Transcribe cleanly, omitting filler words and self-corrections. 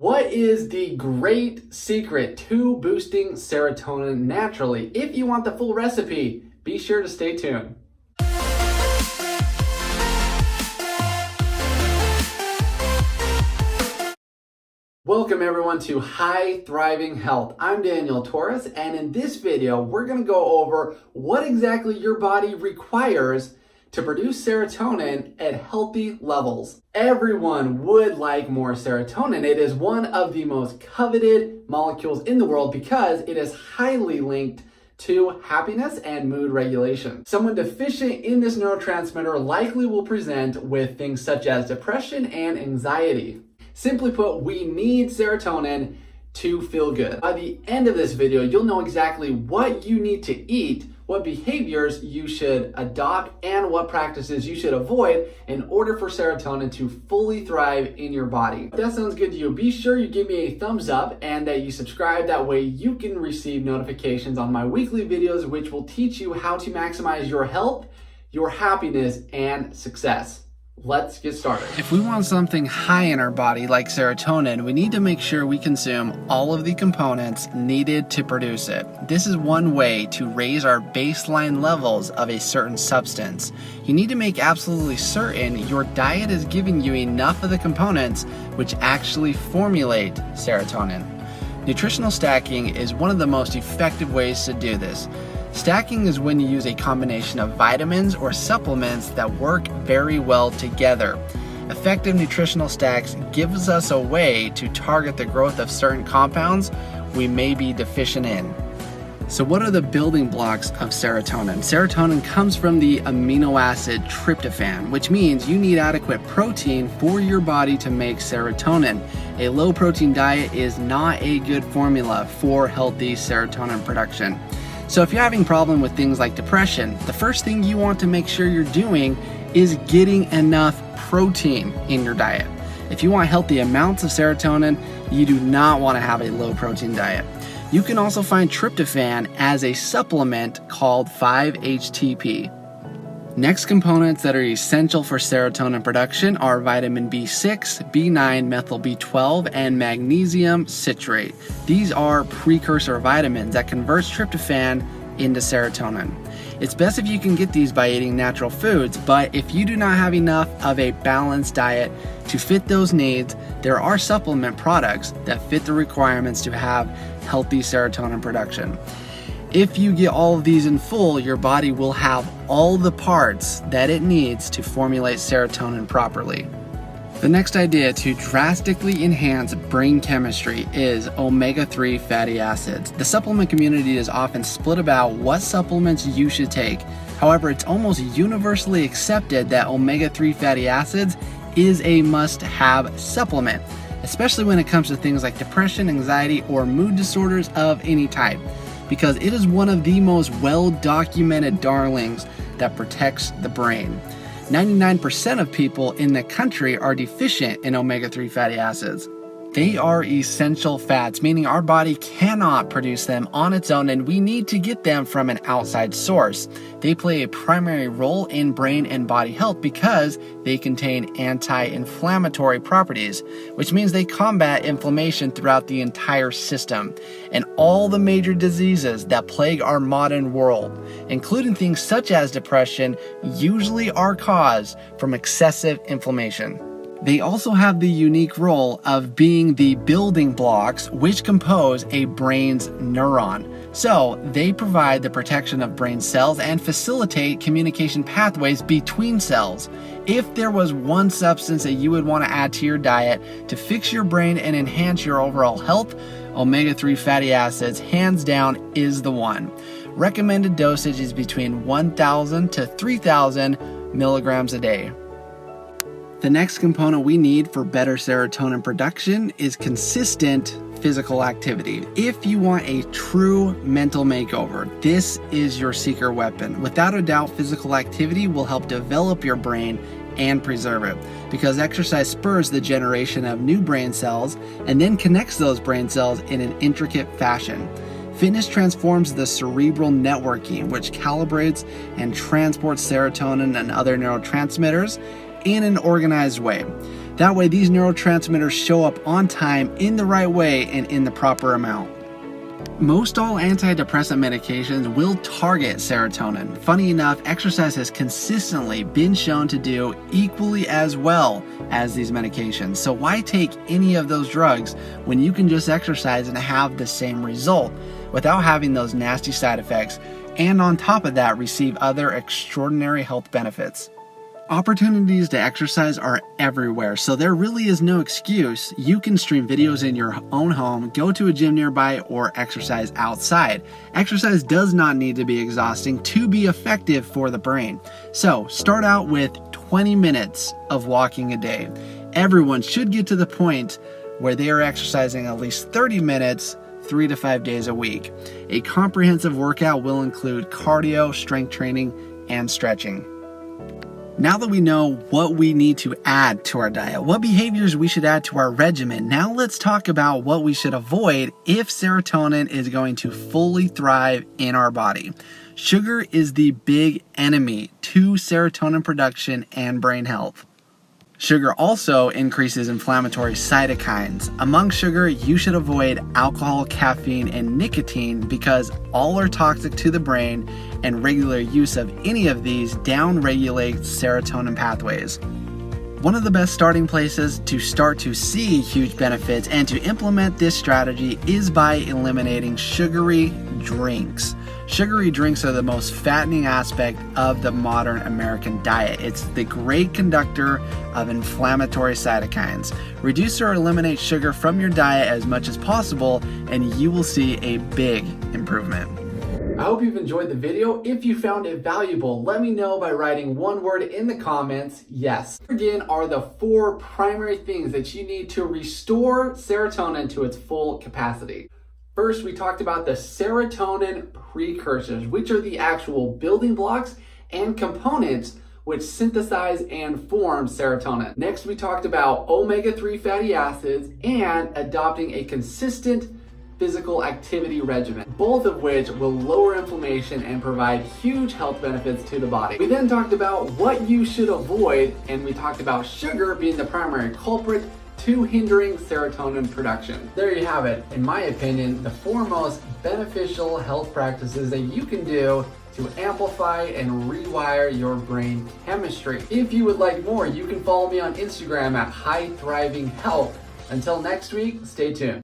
What is the great secret to boosting serotonin naturally? If you want the full recipe, be sure to stay tuned. Welcome everyone to High Thriving Health. I'm Daniel Torres, and in this video, we're going to go over what exactly your body requires to produce serotonin at healthy levels. Everyone would like more serotonin. It is one of the most coveted molecules in the world because it is highly linked to happiness and mood regulation. Someone deficient in this neurotransmitter likely will present with things such as depression and anxiety. Simply put, we need serotonin to feel good. By the end of this video, you'll know exactly what you need to eat, what behaviors you should adopt, and what practices you should avoid in order for serotonin to fully thrive in your body. If that sounds good to you, be sure you give me a thumbs up and that you subscribe. That way you can receive notifications on my weekly videos, which will teach you how to maximize your health, your happiness, and success. Let's get started. If we want something high in our body like serotonin, we need to make sure we consume all of the components needed to produce it. This is one way to raise our baseline levels of a certain substance. You need to make absolutely certain your diet is giving you enough of the components which actually formulate serotonin. Nutritional stacking is one of the most effective ways to do this. Stacking is when you use a combination of vitamins or supplements that work very well together. Effective nutritional stacks gives us a way to target the growth of certain compounds we may be deficient in. So what are the building blocks of serotonin? Serotonin comes from the amino acid tryptophan, which means you need adequate protein for your body to make serotonin. A low protein diet is not a good formula for healthy serotonin production. So if you're having a problem with things like depression, the first thing you want to make sure you're doing is getting enough protein in your diet. If you want healthy amounts of serotonin, you do not want to have a low protein diet. You can also find tryptophan as a supplement called 5-HTP. Next components that are essential for serotonin production are vitamin B6, B9, methyl B12, and magnesium citrate. These are precursor vitamins that converts tryptophan into serotonin. It's best if you can get these by eating natural foods, but if you do not have enough of a balanced diet to fit those needs, there are supplement products that fit the requirements to have healthy serotonin production. If you get all of these in full, your body will have all the parts that it needs to formulate serotonin properly. The next idea to drastically enhance brain chemistry is omega-3 fatty acids. The supplement community is often split about what supplements you should take. However, it's almost universally accepted that omega-3 fatty acids is a must-have supplement, especially when it comes to things like depression, anxiety, or mood disorders of any type, because it is one of the most well-documented darlings that protects the brain. 99% of people in the country are deficient in omega-3 fatty acids. They are essential fats, meaning our body cannot produce them on its own and we need to get them from an outside source. They play a primary role in brain and body health because they contain anti-inflammatory properties, which means they combat inflammation throughout the entire system. And all the major diseases that plague our modern world, including things such as depression, usually are caused from excessive inflammation. They also have the unique role of being the building blocks which compose a brain's neuron. So they provide the protection of brain cells and facilitate communication pathways between cells. If there was one substance that you would want to add to your diet to fix your brain and enhance your overall health, omega-3 fatty acids, hands down, is the one. Recommended dosage is between 1,000 to 3,000 milligrams a day. The next component we need for better serotonin production is consistent physical activity. If you want a true mental makeover, this is your secret weapon. Without a doubt, physical activity will help develop your brain and preserve it, because exercise spurs the generation of new brain cells and then connects those brain cells in an intricate fashion. Fitness transforms the cerebral networking, which calibrates and transports serotonin and other neurotransmitters in an organized way. That way these neurotransmitters show up on time, in the right way, and in the proper amount. Most all antidepressant medications will target serotonin. Funny enough, exercise has consistently been shown to do equally as well as these medications. So why take any of those drugs when you can just exercise and have the same result without having those nasty side effects, and on top of that, receive other extraordinary health benefits? Opportunities to exercise are everywhere, so there really is no excuse. You can stream videos in your own home, go to a gym nearby, or exercise outside. Exercise does not need to be exhausting to be effective for the brain. So start out with 20 minutes of walking a day. Everyone should get to the point where they are exercising at least 30 minutes 3 to 5 days a week. A comprehensive workout will include cardio, strength training, and stretching. Now that we know what we need to add to our diet, what behaviors we should add to our regimen, now let's talk about what we should avoid if serotonin is going to fully thrive in our body. Sugar is the big enemy to serotonin production and brain health. Sugar also increases inflammatory cytokines. Among sugar, you should avoid alcohol, caffeine, and nicotine because all are toxic to the brain, and regular use of any of these downregulates serotonin pathways. One of the best starting places to start to see huge benefits and to implement this strategy is by eliminating sugary drinks. Sugary drinks are the most fattening aspect of the modern American diet. It's the great conductor of inflammatory cytokines. Reduce or eliminate sugar from your diet as much as possible, and you will see a big improvement. I hope you've enjoyed the video. If you found it valuable, let me know by writing one word in the comments, yes. Again, are the 4 primary things that you need to restore serotonin to its full capacity. First, we talked about the serotonin precursors, which are the actual building blocks and components which synthesize and form serotonin. Next, we talked about omega-3 fatty acids and adopting a consistent physical activity regimen, both of which will lower inflammation and provide huge health benefits to the body. We then talked about what you should avoid, and we talked about sugar being the primary culprit to hindering serotonin production. There you have it. In my opinion, the 4 most beneficial health practices that you can do to amplify and rewire your brain chemistry. If you would like more, you can follow me on Instagram at High Thriving Health. Until next week, stay tuned.